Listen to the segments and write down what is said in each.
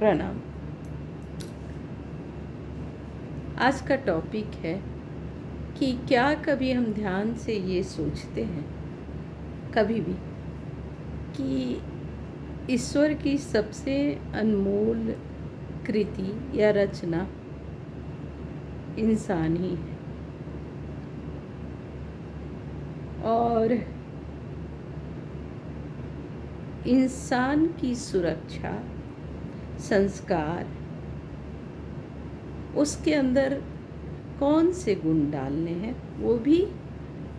प्रणाम। आज का टॉपिक है कि क्या कभी हम ध्यान से ये सोचते हैं कभी भी कि ईश्वर की सबसे अनमोल कृति या रचना इंसान ही है, और इंसान की सुरक्षा, संस्कार, उसके अंदर कौन से गुण डालने हैं वो भी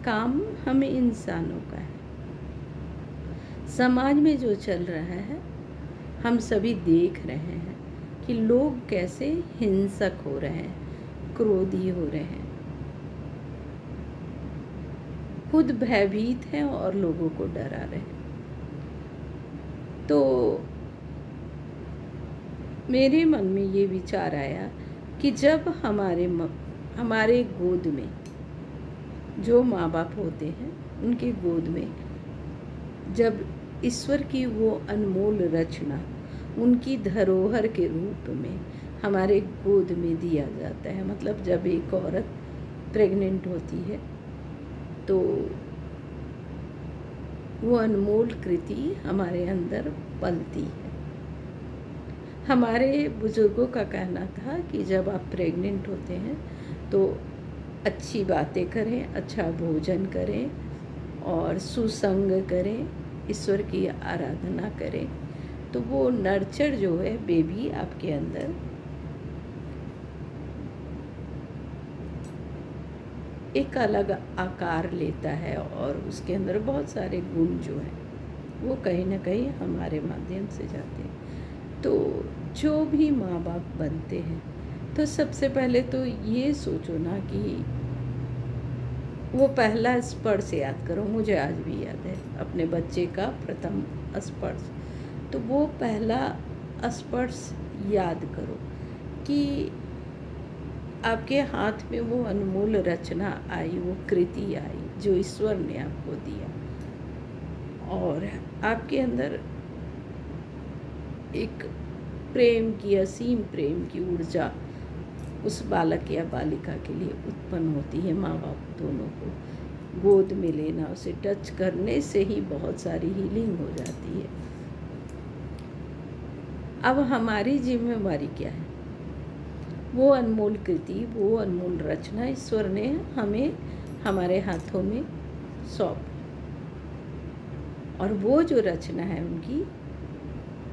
काम हमें इंसानों का है। समाज में जो चल रहा है हम सभी देख रहे हैं कि लोग कैसे हिंसक हो रहे हैं, क्रोधी हो रहे हैं, खुद भयभीत हैं और लोगों को डरा रहे हैं। तो मेरे मन में ये विचार आया कि जब हमारे गोद में जो माँ बाप होते हैं, उनके गोद में जब ईश्वर की वो अनमोल रचना उनकी धरोहर के रूप में हमारे गोद में दिया जाता है, मतलब जब एक औरत प्रेग्नेंट होती है तो वो अनमोल कृति हमारे अंदर पलती है। हमारे बुजुर्गों का कहना था कि जब आप प्रेग्नेंट होते हैं तो अच्छी बातें करें, अच्छा भोजन करें और सुसंग करें, ईश्वर की आराधना करें, तो वो नर्चर जो है बेबी आपके अंदर एक अलग आकार लेता है और उसके अंदर बहुत सारे गुण जो हैं वो कहीं ना कहीं हमारे माध्यम से जाते हैं। तो जो भी माँ बाप बनते हैं तो सबसे पहले तो ये सोचो ना कि वो पहला स्पर्श याद करो। मुझे आज भी याद है अपने बच्चे का प्रथम स्पर्श। तो वो पहला स्पर्श याद करो कि आपके हाथ में वो अनमोल रचना आई, वो कृति आई जो ईश्वर ने आपको दिया, और आपके अंदर एक प्रेम की, असीम प्रेम की ऊर्जा उस बालक या बालिका के लिए उत्पन्न होती है। माँ बाप दोनों को गोद में लेना, उसे टच करने से ही बहुत सारी हीलिंग हो जाती है। अब हमारी जिम्मेवारी क्या है? वो अनमोल कृति, वो अनमोल रचना ईश्वर ने हमें हमारे हाथों में सौंप, और वो जो रचना है उनकी,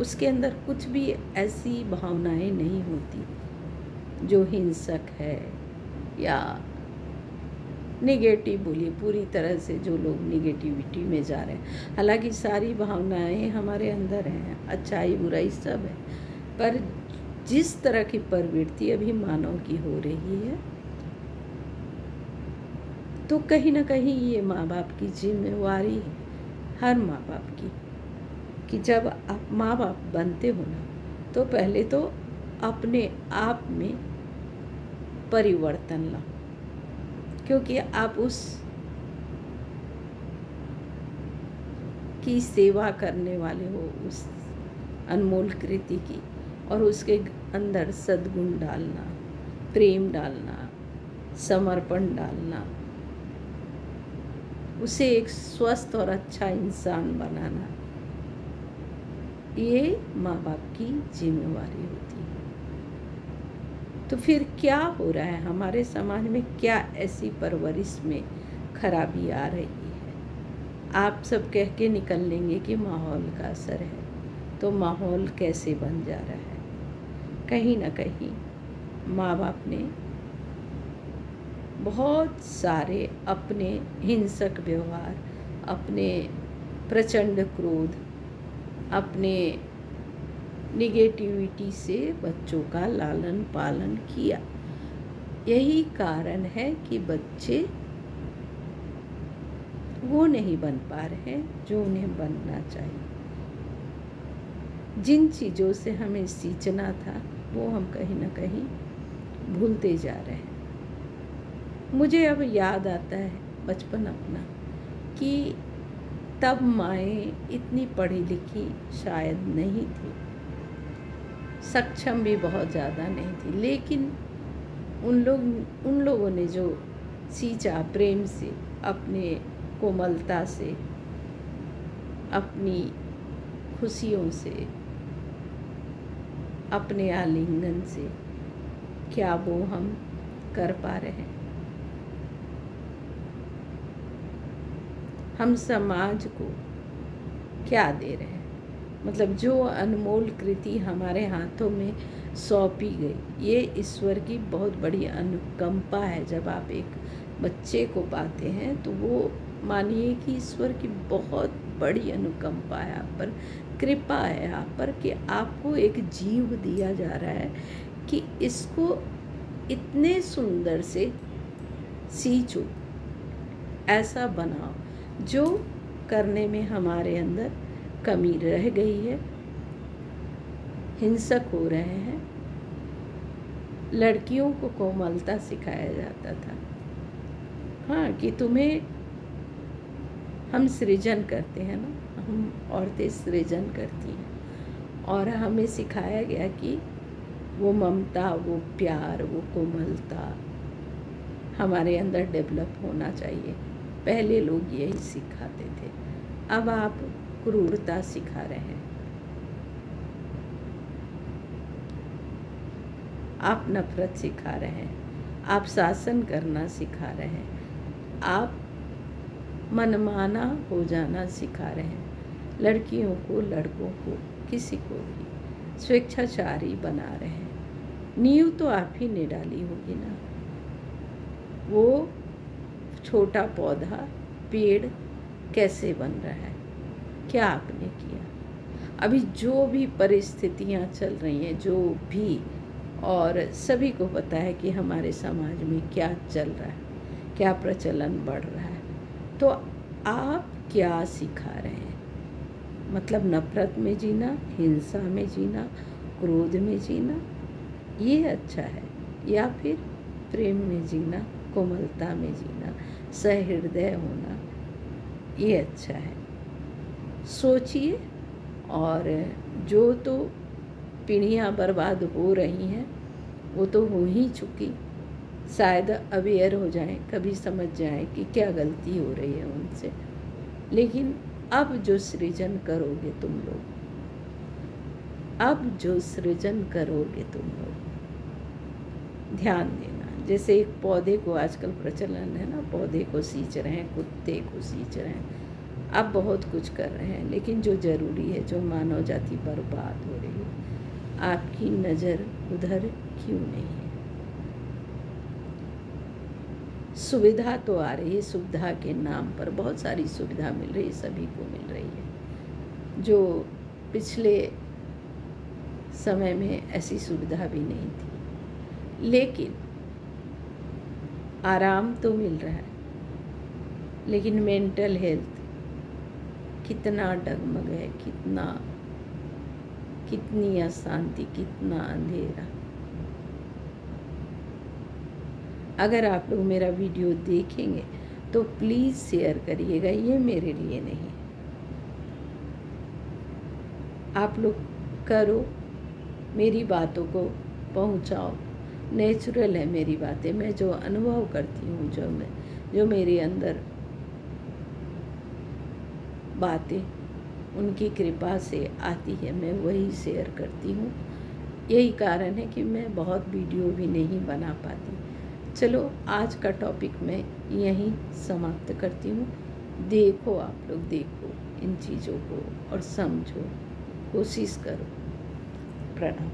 उसके अंदर कुछ भी ऐसी भावनाएं नहीं होती जो हिंसक है या नेगेटिव, बोलिए पूरी तरह से जो लोग नेगेटिविटी में जा रहे हैं। हालांकि सारी भावनाएं हमारे अंदर हैं, अच्छाई बुराई सब है, पर जिस तरह की प्रवृत्ति अभी मानव की हो रही है, तो कहीं ना कहीं ये माँ बाप की जिम्मेवारी है, हर माँ बाप की, कि जब आप माँ बाप बनते हो ना तो पहले तो अपने आप में परिवर्तन लाओ, क्योंकि आप उस की सेवा करने वाले हो, उस अनमोल कृति की, और उसके अंदर सद्गुण डालना, प्रेम डालना, समर्पण डालना, उसे एक स्वस्थ और अच्छा इंसान बनाना, ये माँ बाप की जिम्मेवारी होती है। तो फिर क्या हो रहा है हमारे समाज में? क्या ऐसी परवरिश में खराबी आ रही है? आप सब कह के निकल लेंगे कि माहौल का असर है, तो माहौल कैसे बन जा रहा है? कहीं ना कहीं माँ बाप ने बहुत सारे अपने हिंसक व्यवहार, अपने प्रचंड क्रोध, अपने निगेटिविटी से बच्चों का लालन पालन किया। यही कारण है कि बच्चे वो नहीं बन पा रहे हैं जो उन्हें बनना चाहिए। जिन चीज़ों से हमें सींचना था वो हम कहीं ना कहीं भूलते जा रहे हैं। मुझे अब याद आता है बचपन अपना कि तब माएँ इतनी पढ़ी लिखी शायद नहीं थी, सक्षम भी बहुत ज़्यादा नहीं थी, लेकिन उन लोगों ने जो सींचा प्रेम से, अपने कोमलता से, अपनी खुशियों से, अपने आलिंगन से, क्या वो हम कर पा रहे हैं? हम समाज को क्या दे रहे हैं? मतलब जो अनमोल कृति हमारे हाथों में सौंपी गई, ये ईश्वर की बहुत बड़ी अनुकंपा है। जब आप एक बच्चे को पाते हैं तो वो मानिए कि ईश्वर की बहुत बड़ी अनुकंपा है आप पर, कृपा है आप पर, कि आपको एक जीव दिया जा रहा है कि इसको इतने सुंदर से सींचो, ऐसा बनाओ। जो करने में हमारे अंदर कमी रह गई है, हिंसक हो रहे हैं। लड़कियों को कोमलता सिखाया जाता था, हाँ, कि तुम्हें, हम सृजन करते हैं ना, हम औरतें सृजन करती हैं, और हमें सिखाया गया कि वो ममता, वो प्यार, वो कोमलता हमारे अंदर डेवलप होना चाहिए। पहले लोग यही सिखाते थे। अब आप क्रूरता सिखा रहे हैं, आप नफरत सिखा रहे हैं, आप शासन करना सिखा रहे हैं, आप मनमाना हो जाना सिखा रहे हैं। लड़कियों को, लड़कों को, किसी को भी स्वेच्छाचारी बना रहे हैं। नींव तो आप ही ने डाली होगी ना। वो छोटा पौधा, पेड़ कैसे बन रहा है, क्या आपने किया? अभी जो भी परिस्थितियां चल रही हैं, जो भी, और सभी को पता है कि हमारे समाज में क्या चल रहा है, क्या प्रचलन बढ़ रहा है, तो आप क्या सिखा रहे हैं? मतलब नफरत में जीना, हिंसा में जीना, क्रोध में जीना, ये अच्छा है, या फिर प्रेम में जीना, कोमलता में जीना, सहृदय होना, ये अच्छा है? सोचिए। और जो तो पीढ़ियाँ बर्बाद हो रही हैं वो तो हो ही चुकी, शायद अवेयर हो जाएं, कभी समझ जाएं कि क्या गलती हो रही है उनसे। लेकिन अब जो सृजन करोगे तुम लोग, अब जो सृजन करोगे तुम लोग, ध्यान देना। जैसे एक पौधे को आजकल प्रचलन है ना, पौधे को सींच रहे हैं, कुत्ते को सींच रहे हैं, अब बहुत कुछ कर रहे हैं, लेकिन जो ज़रूरी है, जो मानव जाति बर्बाद हो रही है, आपकी नज़र उधर क्यों नहीं है? सुविधा तो आ रही है, सुविधा के नाम पर बहुत सारी सुविधा मिल रही है, सभी को मिल रही है, जो पिछले समय में ऐसी सुविधा भी नहीं थी। लेकिन आराम तो मिल रहा है, लेकिन मेंटल हेल्थ कितना डगमग है, कितनी अशांति, कितना अंधेरा। अगर आप लोग मेरा वीडियो देखेंगे तो प्लीज़ शेयर करिएगा, ये मेरे लिए नहीं, आप लोग करो, मेरी बातों को पहुंचाओ। नेचुरल है मेरी बातें, मैं जो अनुभव करती हूँ, जो मेरे अंदर बातें उनकी कृपा से आती है, मैं वही शेयर करती हूँ। यही कारण है कि मैं बहुत वीडियो भी नहीं बना पाती। चलो, आज का टॉपिक मैं यहीं समाप्त करती हूँ। देखो, आप लोग देखो इन चीज़ों को और समझो, कोशिश करो। प्रणाम।